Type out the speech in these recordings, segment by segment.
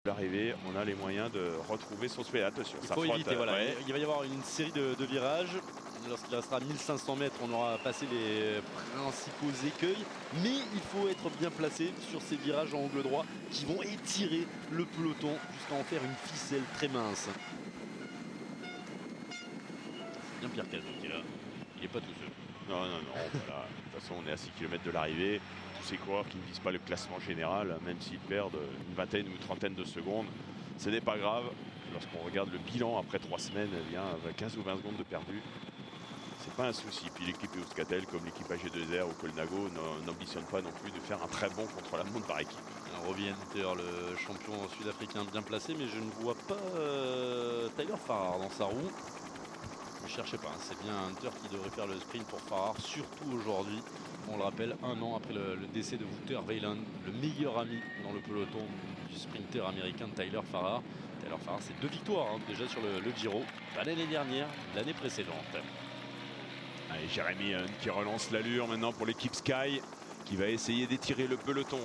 L'arrivée, on a les moyens de retrouver son speed. Attention, il ça faut frotte, éviter, voilà. ouais. Il va y avoir une série de virages. Lorsqu'il restera 1500 mètres, on aura passé les principaux écueils. Mais il faut être bien placé sur ces virages en angle droit qui vont étirer le peloton jusqu'à en faire une ficelle très mince. C'est bien Pierre Cazot qui est là. Il n'est pas tout seul. Non, voilà. De toute façon, on est à 6 km de l'arrivée. Tous ces coureurs qui ne visent pas le classement général, même s'ils perdent une vingtaine ou une trentaine de secondes, ce n'est pas grave. Lorsqu'on regarde le bilan après 3 semaines, eh bien, 15 ou 20 secondes de perdu, c'est pas un souci. Puis l'équipe Euskaltel, comme l'équipe AG2R ou Colnago, n'ambitionne pas non plus de faire un très bon contre-la-montre par équipe. Robbie Hunter, le champion sud-africain bien placé, mais je ne vois pas Tyler Farrar dans sa roue. Ne cherchez pas, c'est bien Hunter qui devrait faire le sprint pour Farrar, surtout aujourd'hui. On le rappelle, un an après le décès de Wouter Weyland, le meilleur ami dans le peloton du sprinter américain Tyler Farrar. Tyler Farrar, c'est 2 victoires déjà sur le Giro, pas l'année dernière, l'année précédente. Allez, Jérémy Hunt qui relance l'allure maintenant pour l'équipe Sky, qui va essayer d'étirer le peloton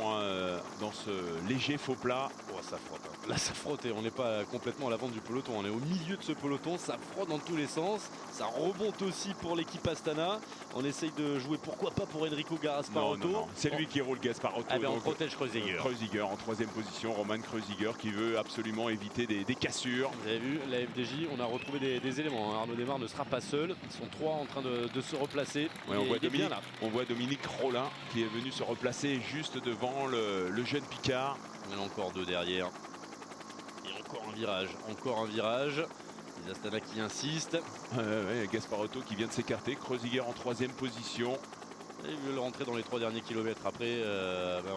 dans ce léger faux plat. Oh, ça frotte. Là, ça frotte et on n'est pas complètement à l'avant du peloton. On est au milieu de ce peloton. Ça frotte dans tous les sens. Ça remonte aussi pour l'équipe Astana. On essaye de jouer, pourquoi pas pour Enrico Gasparotto. Non. C'est lui qui roule Gasparotto. Ah ben on protège Kreuziger. Kreuziger en 3e position. Roman Kreuziger qui veut absolument éviter des cassures. Vous avez vu, la FDJ, on a retrouvé des éléments. Arnaud Desmar ne sera pas seul. Ils sont 3 en train de se replacer. Ouais, on voit Dominique Rollin qui est venu se replacer juste devant le jeune Picard. Il y en a encore 2 derrière. Et encore un virage. Les Astana qui insistent. Gasparotto qui vient de s'écarter. Kreuziger en 3e position. Ils veulent rentrer dans les 3 derniers kilomètres. Après,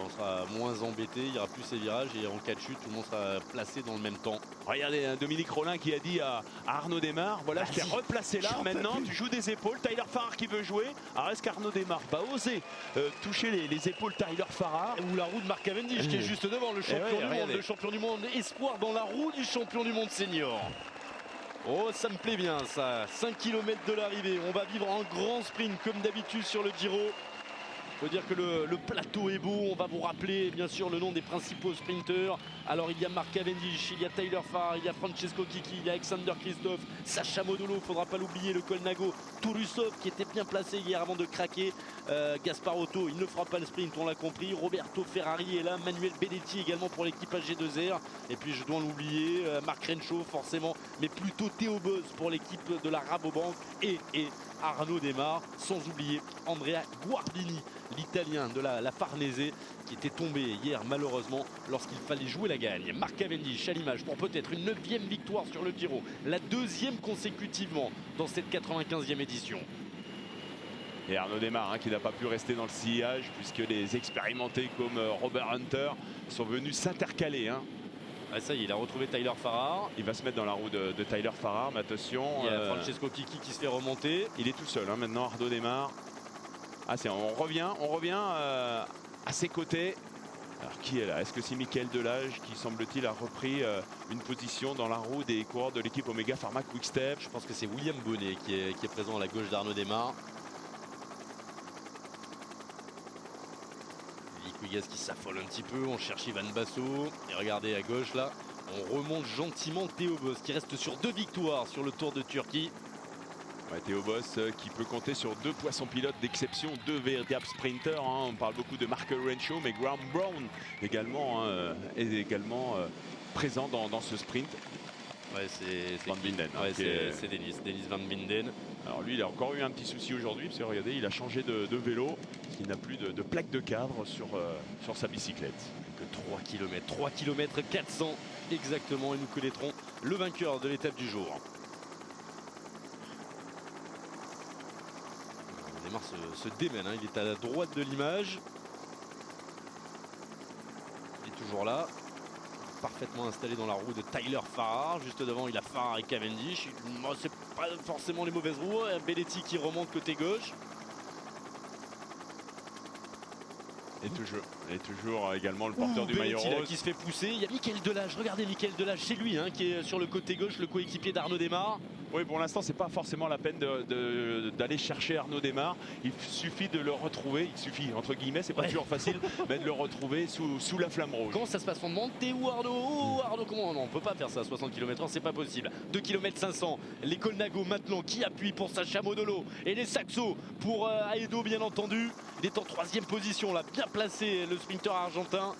on sera moins embêté. Il n'y aura plus ces virages. Et en cas de chute, tout le monde sera placé dans le même temps. Regardez, Dominique Rollin qui a dit à Arnaud Desmar, voilà, je t'ai replacé là. Maintenant, tu joues des épaules. Tyler Farrar qui veut jouer. Alors, est-ce qu'Arnaud Desmar va oser toucher les épaules Tyler Farrar ou la roue de Mark Cavendish qui est juste devant, le champion du monde, le champion du monde espoir dans la roue du champion du monde senior. Oh, ça me plaît bien ça. 5 km de l'arrivée, on va vivre un grand sprint comme d'habitude sur le Giro. Il faut dire que le plateau est beau. On va vous rappeler bien sûr le nom des principaux sprinteurs. Alors il y a Mark Cavendish, il y a Tyler Farrar, il y a Francesco Chicchi, il y a Alexander Kristoff, Sacha Modolo, il ne faudra pas l'oublier, le Colnago, Tourusov qui était bien placé hier avant de craquer. Gasparotto, il ne fera pas le sprint, on l'a compris. Roberto Ferrari est là, Manuel Benetti également pour l'équipe AG2R. Et puis je dois l'oublier, Marc Renshaw forcément, mais plutôt Théo Boz pour l'équipe de la Rabobank et Arnaud Desmar, sans oublier Andrea Guardini, l'italien de la Farnese, qui était tombé hier malheureusement lorsqu'il fallait jouer la gagne. Mark Cavendish à l'image pour peut-être une 9e victoire sur le Giro, la 2e consécutivement dans cette 95e édition. Et Arnaud Desmar qui n'a pas pu rester dans le sillage puisque les expérimentés comme Robert Hunter sont venus s'intercaler. Ah ça y est, il a retrouvé Tyler Farrar. Il va se mettre dans la roue de Tyler Farrar, mais attention. Il y a Francesco Chicchi qui se fait remonter. Il est tout seul maintenant, Arnaud Desmar. Ah on revient à ses côtés. Alors qui est là? Est-ce que c'est Michael Delage qui semble-t-il a repris une position dans la roue des coureurs de l'équipe Omega Pharma Quick-Step? Je pense que c'est William Bonnet qui est présent à la gauche d'Arnaud Desmar. Wiggaz qui s'affole un petit peu, on cherche Ivan Basso. Et regardez à gauche là, on remonte gentiment Théo Boz qui reste sur 2 victoires sur le Tour de Turquie. Ouais, Théo Boz qui peut compter sur 2 poissons pilotes d'exception, 2 véritables sprinters. On parle beaucoup de Mark Renshaw, mais Graham Brown également est également présent dans ce sprint. Ouais, c'est Van Binden. Ouais, c'est Dennis Van Binden. Alors lui, il a encore eu un petit souci aujourd'hui, parce que regardez, il a changé de vélo. Il n'a plus de plaque de cadre sur sa bicyclette. Que 3 km 400 exactement, et nous connaîtrons le vainqueur de l'étape du jour. Desmar se démène, il est à la droite de l'image. Il est toujours là, parfaitement installé dans la roue de Tyler Farrar. Juste devant, il a Farrar et Cavendish. C'est pas forcément les mauvaises roues. Belletti qui remonte côté gauche. Et toujours Et toujours également le porteur du maillot Belletti, rose qui se fait pousser. Il y a Michael Delage. Regardez Michael Delage, c'est lui qui est sur le côté gauche, le coéquipier d'Arnaud Démare. Oui, pour l'instant, c'est pas forcément la peine d'aller chercher Arnaud Démare. Il suffit de le retrouver. Il suffit, entre guillemets, c'est pas toujours facile, mais de le retrouver sous la flamme rouge. Comment ça se passe? On demande t'es où Arnaud? Oh, Arnaud, comment? Non, on peut pas faire ça à 60 km/h, c'est pas possible. 2 km 500. Les Colnago maintenant qui appuie pour Sacha Modolo. Et les Saxo pour Aedo, bien entendu. Il est en 3e position, là, bien placé, le sprinter argentin.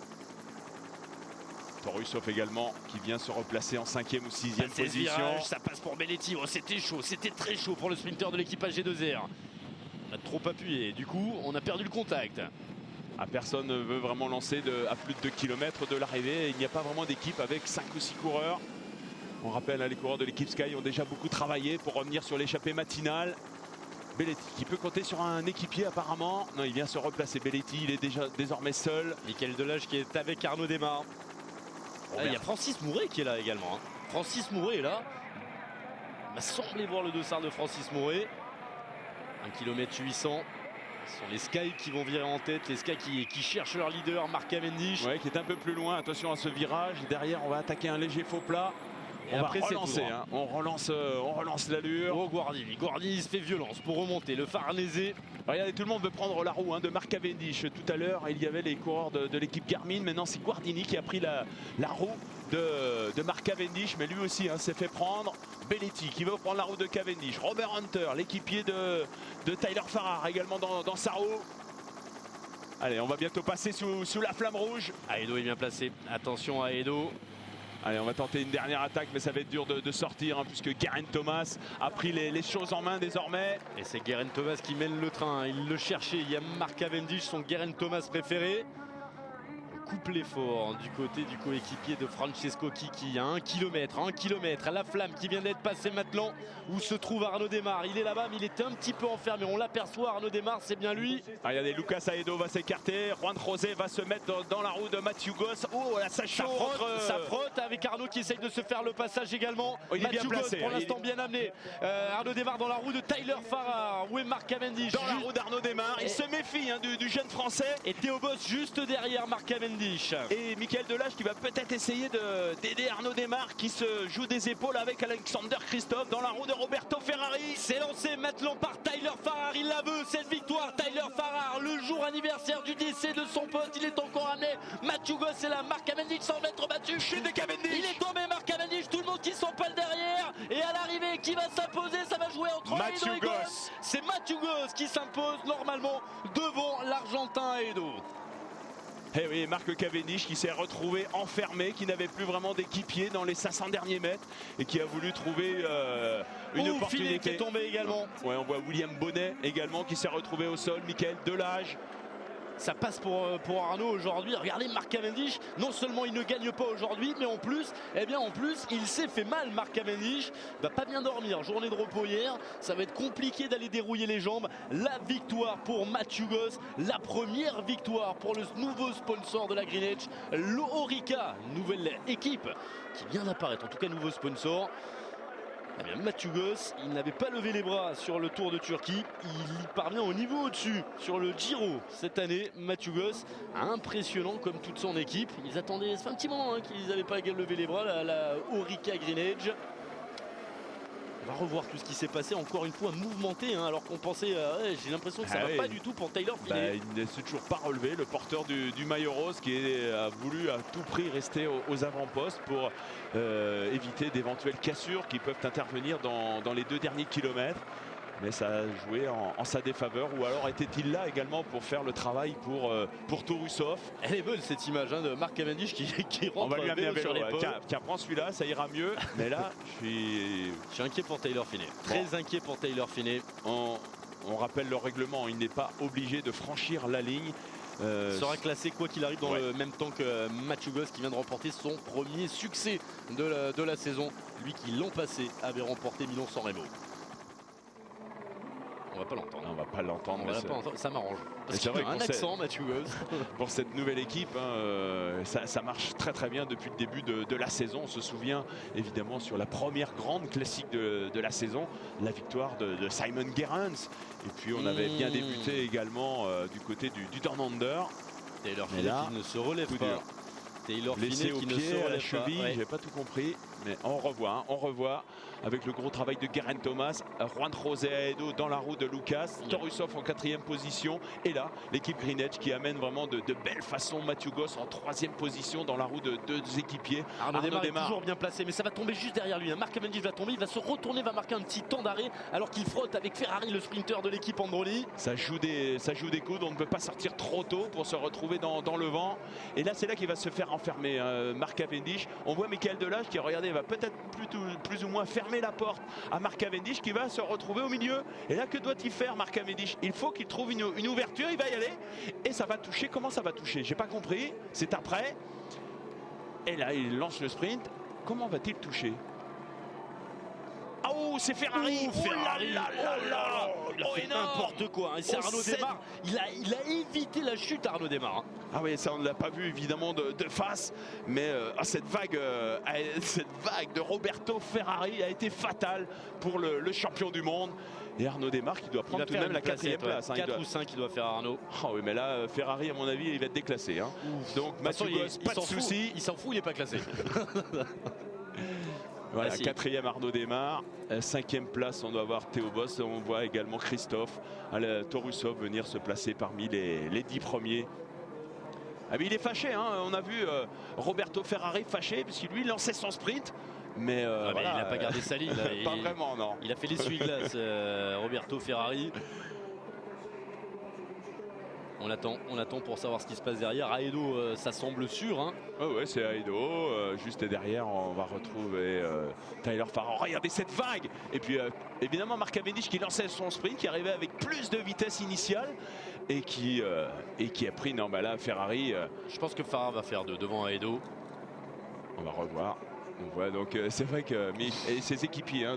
Torusov également qui vient se replacer en 5e ou 6e position. Virage, ça passe pour Belletti. Oh, c'était chaud, c'était très chaud pour le sprinter de l'équipage G2R. On a trop appuyé, du coup on a perdu le contact. Personne ne veut vraiment lancer à plus de 2 km de l'arrivée. Il n'y a pas vraiment d'équipe avec 5 ou 6 coureurs. On rappelle, les coureurs de l'équipe Sky ont déjà beaucoup travaillé pour revenir sur l'échappée matinale. Belletti qui peut compter sur un équipier apparemment. Non, il vient se replacer. Belletti, il est déjà désormais seul. Michael Delage qui est avec Arnaud Démare. Il y a Francis Mouret qui est là également. Francis Mouret est là. Il m'a semblé voir le dossard de Francis Mouret. 1 km 800. Ce sont les Sky qui vont virer en tête. Les Sky qui cherchent leur leader, Mark Cavendish. Ouais, qui est un peu plus loin. Attention à ce virage. Derrière, on va attaquer un léger faux plat. Et on après, va relancer. On relance l'allure. Oh, Guardini. Guardini se fait violence pour remonter. Le Farnese. Regardez, tout le monde veut prendre la roue de Mark Cavendish. Tout à l'heure, il y avait les coureurs de l'équipe Garmin. Maintenant, c'est Guardini qui a pris la roue de Mark Cavendish. Mais lui aussi s'est fait prendre. Belletti qui veut prendre la roue de Cavendish. Robert Hunter, l'équipier de Tyler Farrar, également dans sa roue. Allez, on va bientôt passer sous la flamme rouge. Aedo est bien placé. Attention à Aedo. Allez, on va tenter une dernière attaque, mais ça va être dur de sortir puisque Geraint Thomas a pris les choses en main désormais. Et c'est Geraint Thomas qui mène le train. Il le cherchait. Il y a Mark Cavendish, son Geraint Thomas préféré. On coupe l'effort du côté du coéquipier de Francesco Chicchi à 1 km. 1 km. La flamme qui vient d'être passée maintenant. Où se trouve Arnaud Démare? Il est là-bas, mais il était un petit peu enfermé. On l'aperçoit, Arnaud Démare, c'est bien lui. Regardez, Lucas Aedo va s'écarter. Juan José va se mettre dans la roue de Matthew Goss. Oh, là, ça chauffe. Ça frotte avec Arnaud qui essaye de se faire le passage également. Oh, il est bien placé. Goss, pour l'instant, bien amené. Arnaud Démare dans la roue de Tyler Farrar. Où est Mark Cavendish? Dans la roue d'Arnaud Démare. Il se méfie du jeune français. Et Théo Boss juste derrière Mark Cavendish. Et Michael Delage qui va peut-être essayer d'aider Arnaud Démare qui se joue des épaules avec Alexander Christophe dans la roue de Roberto Ferrari. C'est lancé maintenant par Tyler Farrar. Il la veut, cette victoire. Tyler Farrar, le jour anniversaire du décès de son pote. Il est encore amené. Matthew Goss est là. Mark Cavendish 100 mètres battu. Chute de Cavendish. Il est tombé, Mark Cavendish. Tout le monde qui s'empale derrière. Et à l'arrivée, qui va s'imposer? Ça va jouer entre Aedo et Goss. C'est Matthew Goss qui s'impose normalement devant l'Argentin Aedo. Eh oui, Mark Cavendish qui s'est retrouvé enfermé, qui n'avait plus vraiment d'équipier dans les 500 derniers mètres et qui a voulu trouver une opportunité. Finet qui est tombé également. Ouais, on voit William Bonnet également qui s'est retrouvé au sol. Michael Delage. Ça passe pour Arnaud aujourd'hui. Regardez Mark Cavendish, non seulement il ne gagne pas aujourd'hui, mais en plus, il s'est fait mal. Mark Cavendish va pas bien dormir. Journée de repos hier, ça va être compliqué d'aller dérouiller les jambes. La victoire pour Matthew Goss, la première victoire pour le nouveau sponsor de la Green Edge, l'Orica, nouvelle équipe qui vient d'apparaître, en tout cas nouveau sponsor. Eh bien, Matthew Goss, il n'avait pas levé les bras sur le Tour de Turquie. Il parvient au niveau au-dessus sur le Giro cette année. Matthew Goss, impressionnant comme toute son équipe. Ils attendaient, ça fait un petit moment qu'ils n'avaient pas levé les bras, la Orica Green Edge. On va revoir tout ce qui s'est passé, encore une fois mouvementé, alors qu'on pensait, j'ai l'impression que ça va pas du tout pour Tyler Finet. Il ne s'est toujours pas relevé, le porteur du maillot rose qui a voulu à tout prix rester aux avant-postes pour éviter d'éventuelles cassures qui peuvent intervenir dans les 2 derniers kilomètres. Mais ça a joué en sa défaveur, ou alors était-il là également pour faire le travail pour Torusov. Elle est bonne cette image de Mark Cavendish qui rentre. On va lui amener un vélo sur l'épaule. Tiens, prends celui-là, ça ira mieux. Mais là, je suis inquiet pour Tyler Finet. Très inquiet pour Tyler Finet. On rappelle le règlement, il n'est pas obligé de franchir la ligne. Il sera classé quoi qu'il arrive dans le même temps que Matthew Goss qui vient de remporter son premier succès de la saison. Lui qui l'an passé avait remporté Milan-San Remo. On va pas l'entendre. On va pas l'entendre. Ça m'arrange. Parce qu'il a un accent, Matthew Goss. Pour cette nouvelle équipe, ça marche très très bien depuis le début de la saison. On se souvient évidemment sur la première grande classique de la saison, la victoire de Simon Gerrans. Et puis on avait bien débuté également du côté du Down Under. Taylor Phinney qui ne se relève pas. Dur. Taylor Blessé Phinney au qui ne pied, se à la relève cheville, pas. Ouais. j'ai pas tout compris. Mais on revoit avec le gros travail de Geraint Thomas, Juan José Aedo dans la roue de Lucas, Torusov en 4e position. Et là, l'équipe Green Edge qui amène vraiment de belles façons Matthew Goss en 3e position dans la roue de 2 équipiers. Arnaud Démare est toujours bien placé, mais ça va tomber juste derrière lui. Mark Cavendish va tomber, il va se retourner, va marquer un petit temps d'arrêt alors qu'il frotte avec Ferrari, le sprinter de l'équipe Androni. Ça joue des coudes, on ne peut pas sortir trop tôt pour se retrouver dans le vent. Et là, c'est là qu'il va se faire enfermer, Mark Cavendish. On voit Michael Delage qui, regardez, va peut-être plus ou moins fermer la porte à Mark Cavendish qui va se retrouver au milieu. Et là, que doit-il faire, Mark Cavendish? Il faut qu'il trouve une ouverture, il va y aller. Et ça va toucher. Comment ça va toucher? J'ai pas compris. C'est après. Et là, il lance le sprint. Comment va-t-il toucher? Oh, c'est Ferrari! Ferrari. Il a fait n'importe quoi. Et c'est Arnaud Démare. Il a évité la chute, Arnaud Démare. Ah oui, ça on ne l'a pas vu évidemment de face, mais cette vague de Roberto Ferrari a été fatale pour le champion du monde. Et Arnaud Démare qui doit prendre tout de même la 4e place. 4 ou 5 il doit faire Arnaud. Ah oui, mais là Ferrari à mon avis il va être déclassé. Hein. Donc Mathieu Goss, pas de souci. Il s'en fout, il n'est pas classé. Voilà, 4e Arnaud Démare, 5e place on doit avoir Théo Boss, on voit également Christophe Torusov venir se placer parmi les 10 premiers. Ah mais il est fâché, hein. On a vu Roberto Ferrari fâché puisque lui lançait son sprint. Mais, voilà, il n'a pas gardé sa ligne. Pas vraiment, non. Il a fait l'essuie-glace, Roberto Ferrari. On attend pour savoir ce qui se passe derrière. Aedo, ça semble sûr. Hein. Ouais, c'est Aedo. Juste derrière, on va retrouver Tyler Farrar. Regardez cette vague. Et puis, évidemment, Mark Cavendish qui lançait son sprint, qui arrivait avec plus de vitesse initiale et qui a pris, non, bah là, Ferrari. Je pense que Farrar va faire devant Aedo. On va revoir. On voit donc, c'est vrai que ses équipiers hein,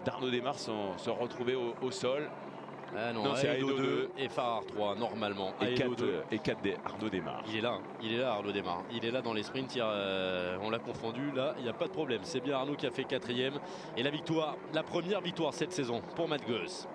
d'Arnaud Démare sont retrouvés au sol. Ah non, c'est Aedo 2 et Farrar 3 normalement. Et 4 des Arnaud Démare. Il est là Arnaud Démare. Il est là dans les sprints. On l'a confondu. Là, il n'y a pas de problème. C'est bien Arnaud qui a fait 4e. Et la première victoire cette saison pour Matt Goss.